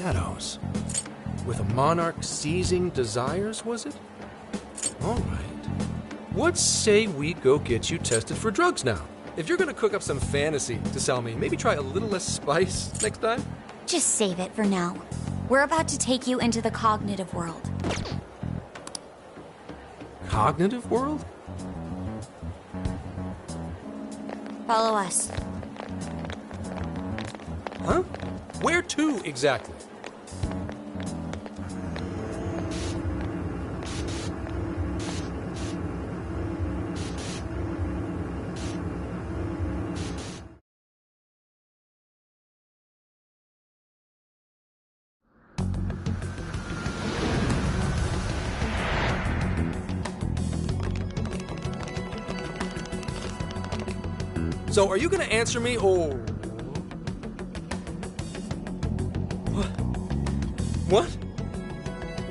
shadows. With a monarch seizing desires, was it? All right. What say we go get you tested for drugs now? If you're gonna cook up some fantasy to sell me, maybe try a little less spice next time? Just save it for now. We're about to take you into the cognitive world. Cognitive world? Follow us. Huh? Where to, exactly? So, are you gonna answer me, or... What?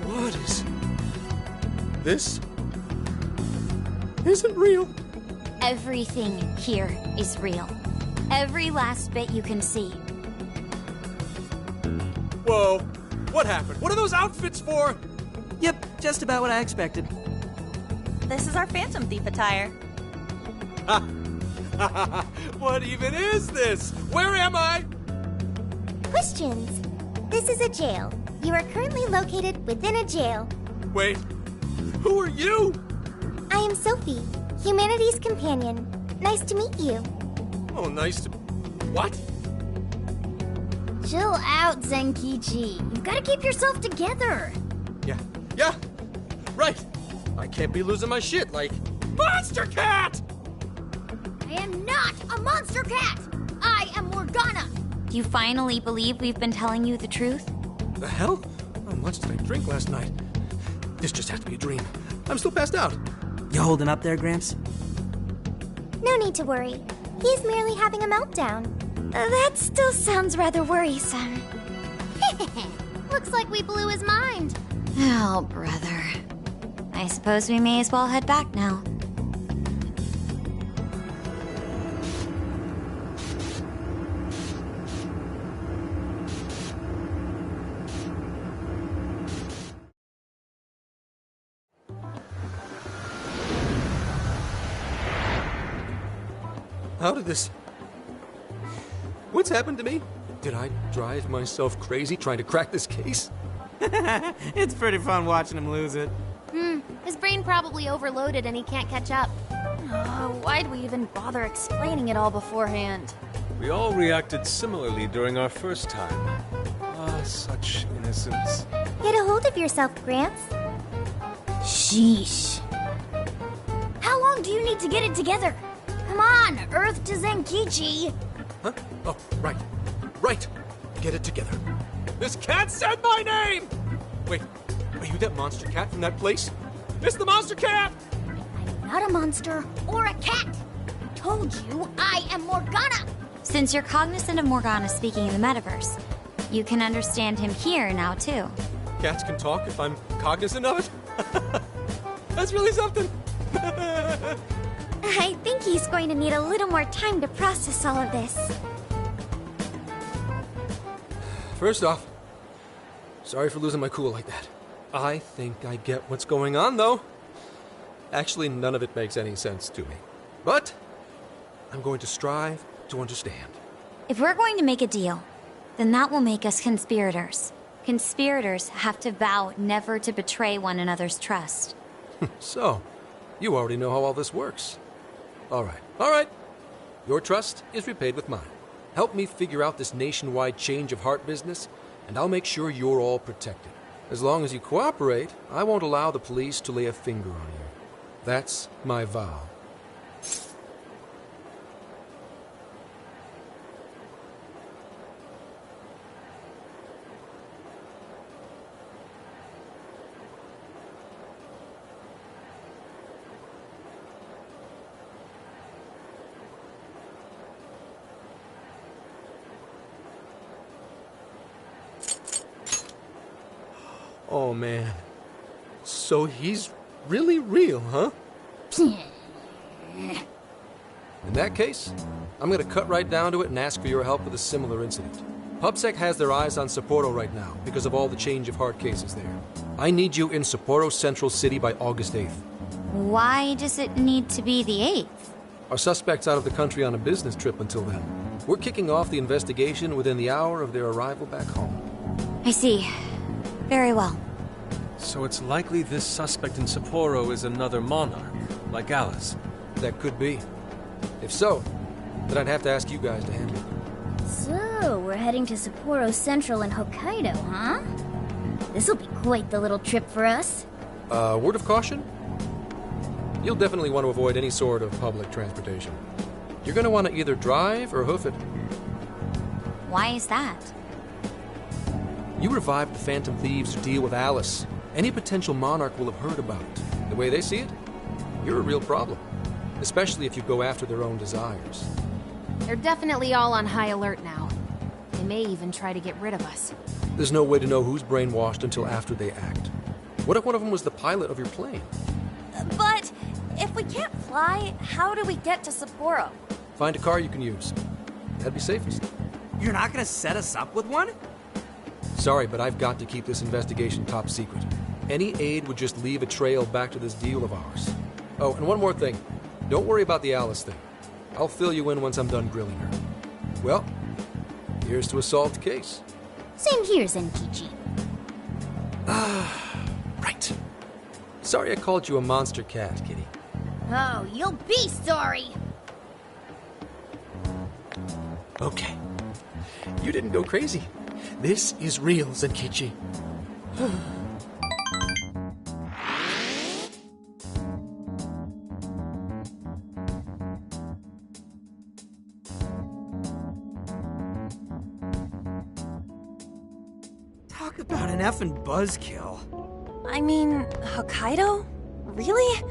What is... This... isn't real. Everything here is real. Every last bit you can see. Whoa. What happened? What are those outfits for? Yep, just about what I expected. This is our Phantom Thief attire. What even is this? Where am I? Questions. This is a jail. You are currently located within a jail. Wait. Who are you? I am Sophie, humanity's companion. Nice to meet you. Oh, nice to... What? Chill out, Zenkichi. You've got to keep yourself together. Yeah. Right. I can't be losing my shit like... Monster Cat! I am not a monster cat! I am Morgana! Do you finally believe we've been telling you the truth? The hell? How much did I drink last night? This just has to be a dream. I'm still passed out. You holding up there, Gramps? No need to worry. He's merely having a meltdown. That still sounds rather worrisome. Looks like we blew his mind. Oh, brother. I suppose we may as well head back now. How did this... What's happened to me? Did I drive myself crazy trying to crack this case? It's pretty fun watching him lose it. His brain probably overloaded and he can't catch up. Why'd we even bother explaining it all beforehand? We all reacted similarly during our first time. Ah, such innocence. Get a hold of yourself, Gramps. Sheesh. How long do you need to get it together? Come on, Earth to Zenkichi. Huh? Oh, right. Right. Get it together. This cat said my name! Wait, are you that monster cat from that place? It's the monster cat! I'm not a monster or a cat. I told you I am Morgana. Since you're cognizant of Morgana speaking in the metaverse, you can understand him here now, too. Cats can talk if I'm cognizant of it? That's really something. I think he's going to need a little more time to process all of this. First off, sorry for losing my cool like that. I think I get what's going on, though. Actually, none of it makes any sense to me. But I'm going to strive to understand. If we're going to make a deal, then that will make us conspirators. Conspirators have to vow never to betray one another's trust. So, you already know how all this works. All right. Your trust is repaid with mine. Help me figure out this nationwide change of heart business, and I'll make sure you're all protected. As long as you cooperate, I won't allow the police to lay a finger on you. That's my vow. Oh, man. So he's really real, huh? In that case, I'm gonna cut right down to it and ask for your help with a similar incident. PubSec has their eyes on Sapporo right now because of all the change of heart cases there. I need you in Sapporo Central City by August 8th. Why does it need to be the 8th? Our suspect's out of the country on a business trip until then. We're kicking off the investigation within the hour of their arrival back home. I see. Very well. So it's likely this suspect in Sapporo is another monarch, like Alice. That could be. If so, then I'd have to ask you guys to handle it. So, we're heading to Sapporo Central in Hokkaido, huh? This'll be quite the little trip for us. Word of caution? You'll definitely want to avoid any sort of public transportation. You're going to want to either drive or hoof it. Why is that? You revived the Phantom Thieves to deal with Alice. Any potential monarch will have heard about it. The way they see it, you're a real problem. Especially if you go after their own desires. They're definitely all on high alert now. They may even try to get rid of us. There's no way to know who's brainwashed until after they act. What if one of them was the pilot of your plane? But if we can't fly, how do we get to Sapporo? Find a car you can use. That'd be safest. You're not gonna set us up with one? Sorry, but I've got to keep this investigation top secret. Any aid would just leave a trail back to this deal of ours. Oh, and one more thing. Don't worry about the Alice thing. I'll fill you in once I'm done grilling her. Well, here's to a solved case. Same here, Zenkichi. Right. Sorry I called you a monster cat, kitty. Oh, you'll be sorry! Okay. You didn't go crazy. This is real, Zenkichi. Talk about an effing buzzkill. I mean, Hokkaido? Really?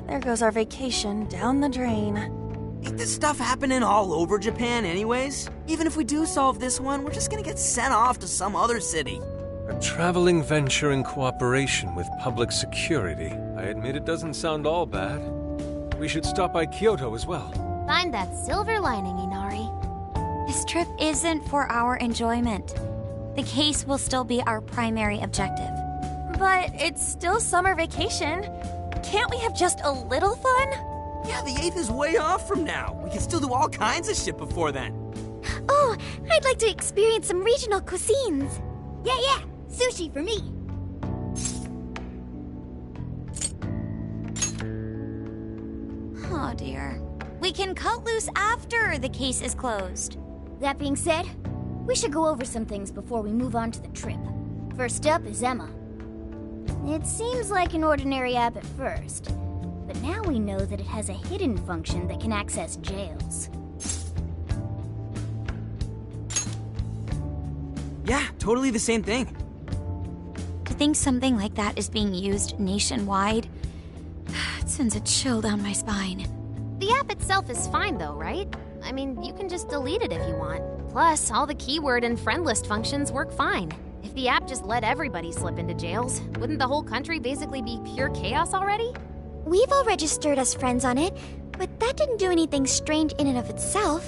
There goes our vacation down the drain. Ain't this stuff happening all over Japan anyways? Even if we do solve this one, we're just gonna get sent off to some other city. A traveling venture in cooperation with public security. I admit it doesn't sound all bad. We should stop by Kyoto as well. Find that silver lining, Inari. This trip isn't for our enjoyment. The case will still be our primary objective. But it's still summer vacation. Can't we have just a little fun? Yeah, the 8th is way off from now. We can still do all kinds of shit before then. Oh, I'd like to experience some regional cuisines. Yeah, sushi for me. Oh dear. We can cut loose after the case is closed. That being said, we should go over some things before we move on to the trip. First up is Emma. It seems like an ordinary app at first, but now we know that it has a hidden function that can access jails. Yeah, totally the same thing. To think something like that is being used nationwide, it sends a chill down my spine. The app itself is fine though, right? I mean, you can just delete it if you want. Plus, all the keyword and friend list functions work fine. If the app just let everybody slip into jails, wouldn't the whole country basically be pure chaos already? We've all registered as friends on it, but that didn't do anything strange in and of itself.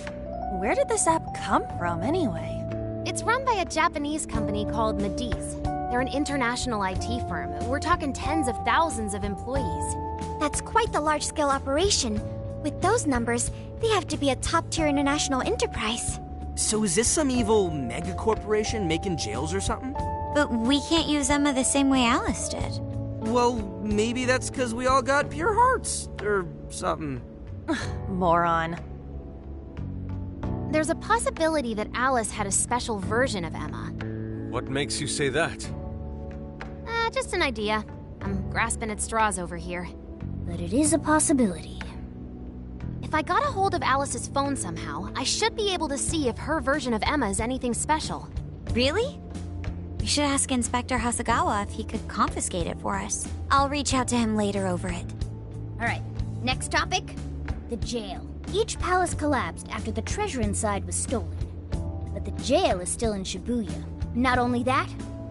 Where did this app come from anyway? It's run by a Japanese company called Mediz. They're an international IT firm. We're talking tens of thousands of employees. That's quite the large-scale operation. With those numbers, they have to be a top-tier international enterprise. So is this some evil mega corporation making jails or something? But we can't use Emma the same way Alice did. Well, maybe that's because we all got pure hearts, or something. Moron. There's a possibility that Alice had a special version of Emma. What makes you say that? Just an idea. I'm grasping at straws over here. But it is a possibility. If I got a hold of Alice's phone somehow, I should be able to see if her version of Emma is anything special. Really? We should ask Inspector Hasagawa if he could confiscate it for us. I'll reach out to him later over it. Alright, next topic. The jail. Each palace collapsed after the treasure inside was stolen. But the jail is still in Shibuya. Not only that,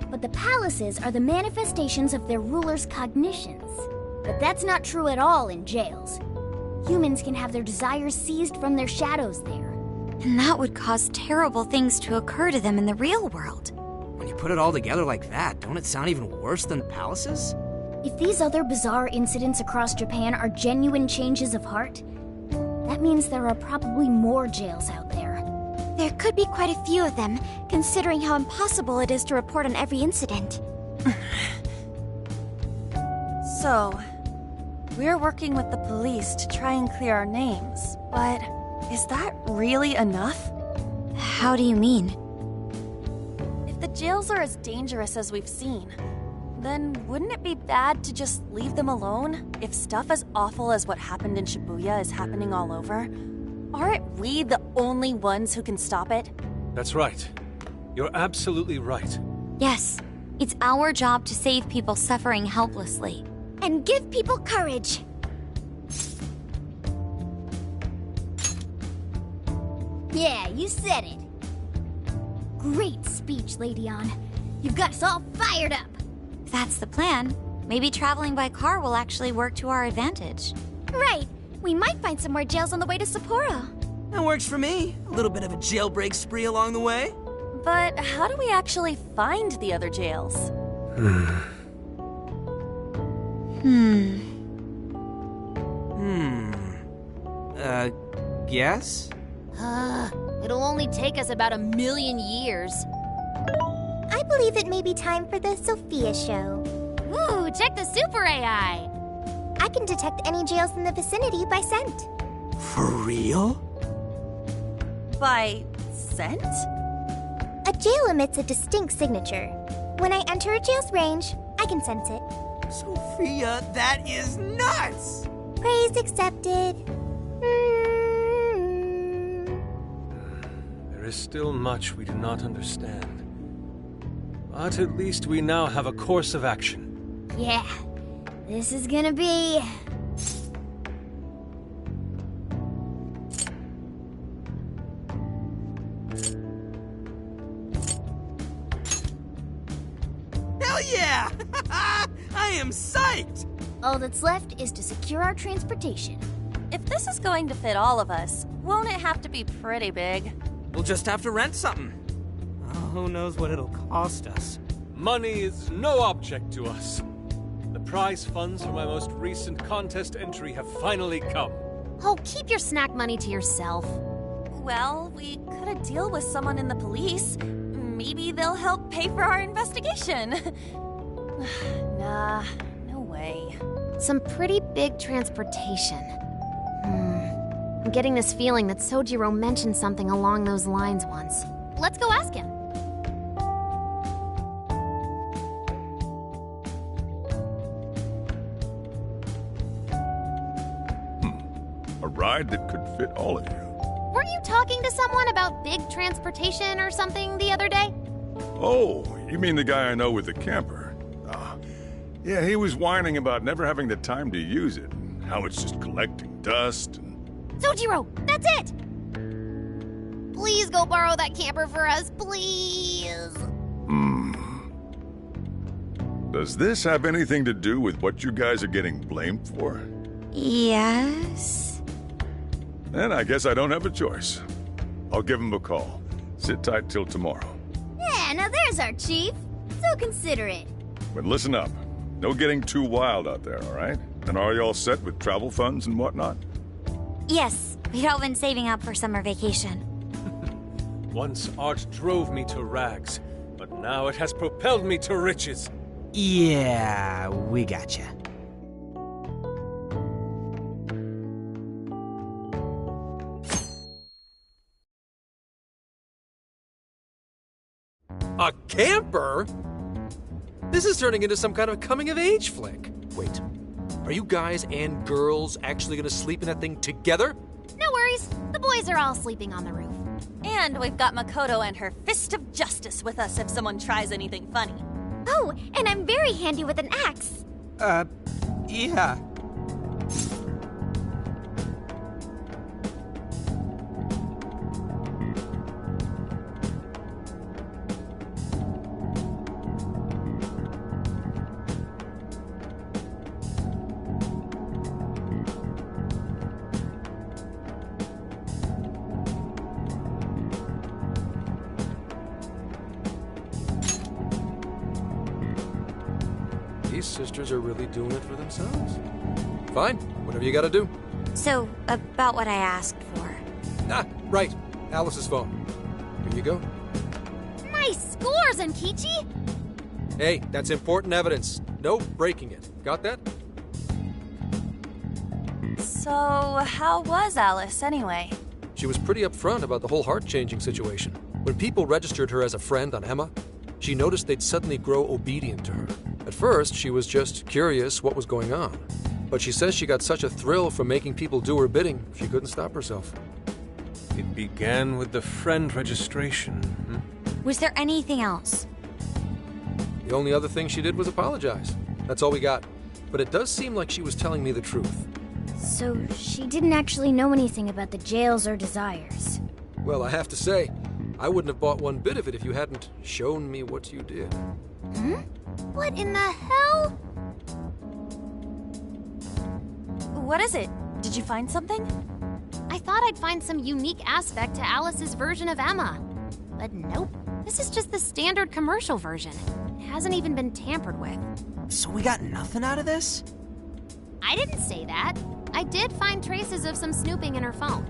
but the palaces are the manifestations of their rulers' cognitions. But that's not true at all in jails. Humans can have their desires seized from their shadows there. And that would cause terrible things to occur to them in the real world. When you put it all together like that, don't it sound even worse than the palaces? If these other bizarre incidents across Japan are genuine changes of heart, that means there are probably more jails out there. There could be quite a few of them, considering how impossible it is to report on every incident. So, we're working with the police to try and clear our names, but is that really enough? How do you mean? If the jails are as dangerous as we've seen, then wouldn't it be bad to just leave them alone if stuff as awful as what happened in Shibuya is happening all over? Aren't we the only ones who can stop it? That's right. You're absolutely right. Yes, it's our job to save people suffering helplessly. And give people courage. Yeah, you said it. Great speech, Lady Ann. You've got us all fired up. If that's the plan, maybe traveling by car will actually work to our advantage. Right. We might find some more jails on the way to Sapporo. That works for me. A little bit of a jailbreak spree along the way. But how do we actually find the other jails? Guess? It'll only take us about 1,000,000 years. I believe it may be time for the Sophia show. Ooh, check the super AI! I can detect any jails in the vicinity by scent. For real? By scent? A jail emits a distinct signature. When I enter a jail's range, I can sense it. Sophia, that is nuts! Praise accepted. There is still much we do not understand. But at least we now have a course of action. Yeah, this is gonna be... Hell yeah! I am psyched! All that's left is to secure our transportation. If this is going to fit all of us, won't it have to be pretty big? We'll just have to rent something. Oh, who knows what it'll cost us. Money is no object to us. The prize funds for my most recent contest entry have finally come. Oh, keep your snack money to yourself. Well, we could a deal with someone in the police. Maybe they'll help pay for our investigation. Nah, no way. Some pretty big transportation. I'm getting this feeling that Sojiro mentioned something along those lines once. Let's go ask him. A ride that could fit all of you. Weren't you talking to someone about big transportation or something the other day? Oh, you mean the guy I know with the camper? Yeah, he was whining about never having the time to use it, and how it's just collecting dust and... Sojiro, that's it! Please go borrow that camper for us, please! Does this have anything to do with what you guys are getting blamed for? Yes? Then I guess I don't have a choice. I'll give him a call. Sit tight till tomorrow. Yeah, now there's our chief. So considerate. But listen up. No getting too wild out there, all right? And are you all set with travel funds and whatnot? Yes, we'd all been saving up for summer vacation. Once art drove me to rags, but now it has propelled me to riches. Yeah, we gotcha. A camper? This is turning into some kind of coming-of-age flick. Wait, are you guys and girls actually gonna sleep in that thing together? No worries, the boys are all sleeping on the roof. And we've got Makoto and her Fist of Justice with us if someone tries anything funny. Oh, and I'm very handy with an axe. Yeah. these sisters are really doing it for themselves. Fine, whatever you gotta do. So, about what I asked for. Ah, right. Alice's phone. Here you go. Nice scores, Enkichi! Hey, that's important evidence. No breaking it. Got that? So, how was Alice anyway? She was pretty upfront about the whole heart-changing situation. When people registered her as a friend on Emma, she noticed they'd suddenly grow obedient to her. At first, she was just curious what was going on. But she says she got such a thrill from making people do her bidding, she couldn't stop herself. It began with the friend registration. Was there anything else? The only other thing she did was apologize. That's all we got. But it does seem like she was telling me the truth. So she didn't actually know anything about the jails or desires. Well, I have to say, I wouldn't have bought one bit of it if you hadn't shown me what you did. What in the hell? What is it? Did you find something? I thought I'd find some unique aspect to Alice's version of Emma. But nope. This is just the standard commercial version. It hasn't even been tampered with. So we got nothing out of this? I didn't say that. I did find traces of some snooping in her phone.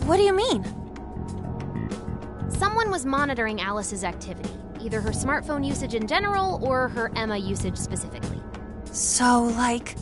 What do you mean? Someone was monitoring Alice's activity, either her smartphone usage in general or her Emma usage specifically. So, like...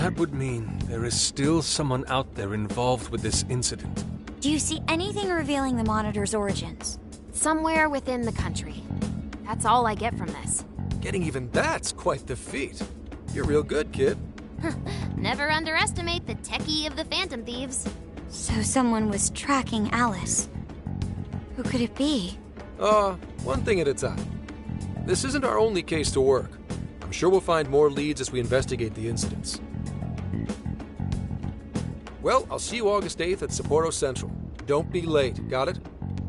That would mean there is still someone out there involved with this incident. Do you see anything revealing the Monitor's origins? Somewhere within the country. That's all I get from this. Getting even that's quite the feat. You're real good, kid. Never underestimate the techie of the Phantom Thieves. So someone was tracking Alice. Who could it be? One thing at a time. This isn't our only case to work. I'm sure we'll find more leads as we investigate the incidents. Well, I'll see you August 8th at Sapporo Central. Don't be late, got it?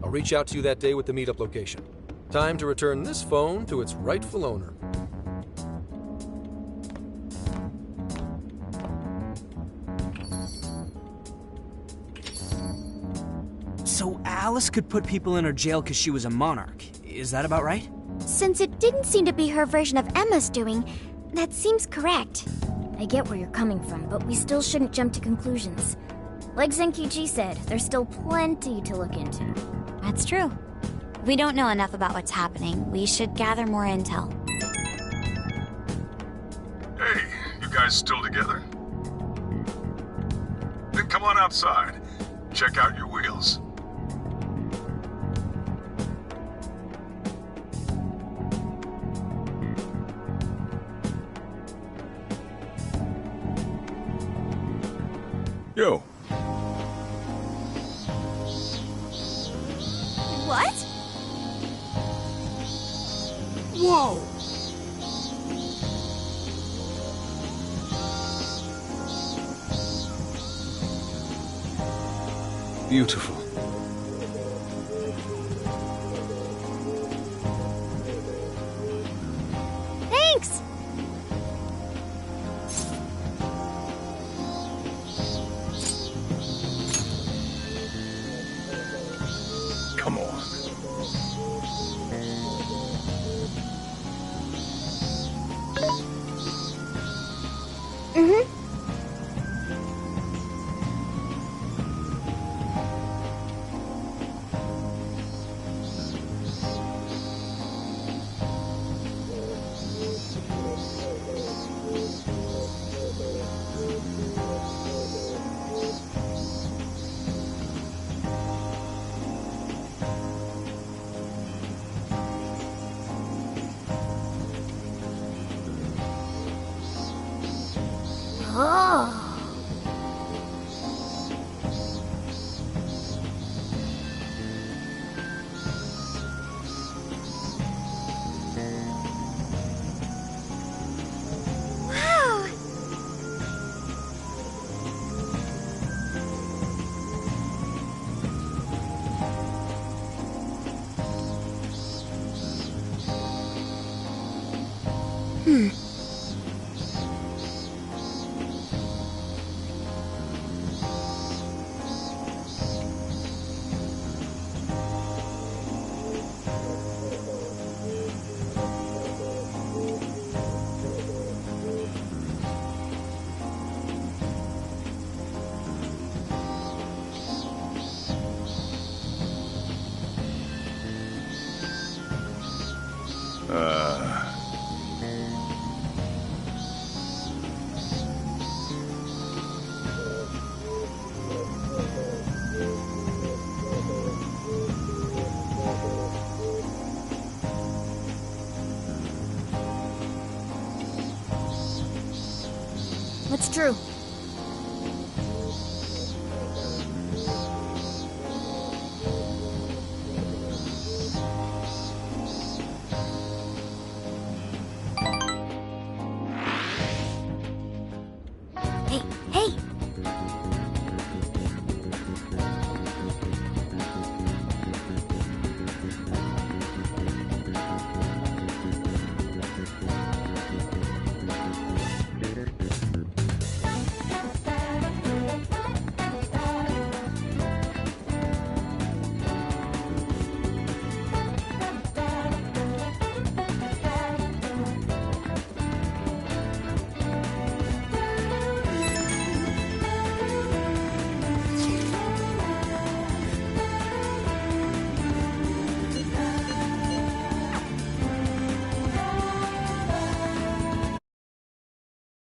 I'll reach out to you that day with the meetup location. Time to return this phone to its rightful owner. So Alice could put people in her jail because she was a monarch. Is that about right? Since it didn't seem to be her version of Emma's doing, that seems correct. I get where you're coming from, but we still shouldn't jump to conclusions. Like Zenkichi said, there's still plenty to look into. That's true. If we don't know enough about what's happening, we should gather more intel. Hey, you guys still together? Then come on outside. Check out your wheels. Yo. What? Whoa! Beautiful. Thanks! Come on. What's true?